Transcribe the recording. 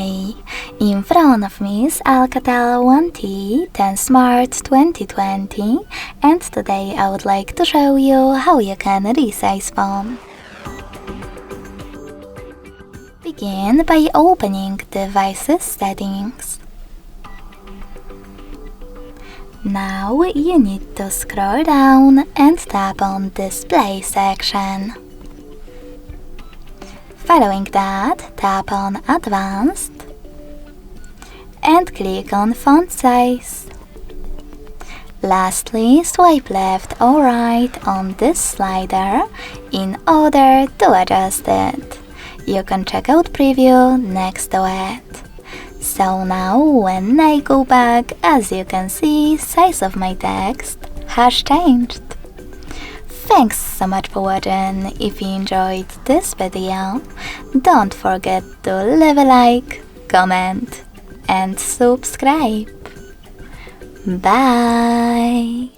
Hi! In front of me is ALCATEL 1T 10 Smart 2020, and today I would like to show you how you can resize phone. Begin by opening Devices settings. Now you need to scroll down and tap on Display section. Following that, tap on Advanced and click on Font Size. Lastly, swipe left or right on this slider in order to adjust it. You can check out Preview next to it. So now when I go back, as you can see, size of my text has changed. Thanks so much for watching. If you enjoyed this video, don't forget to leave a like, comment and subscribe. Bye!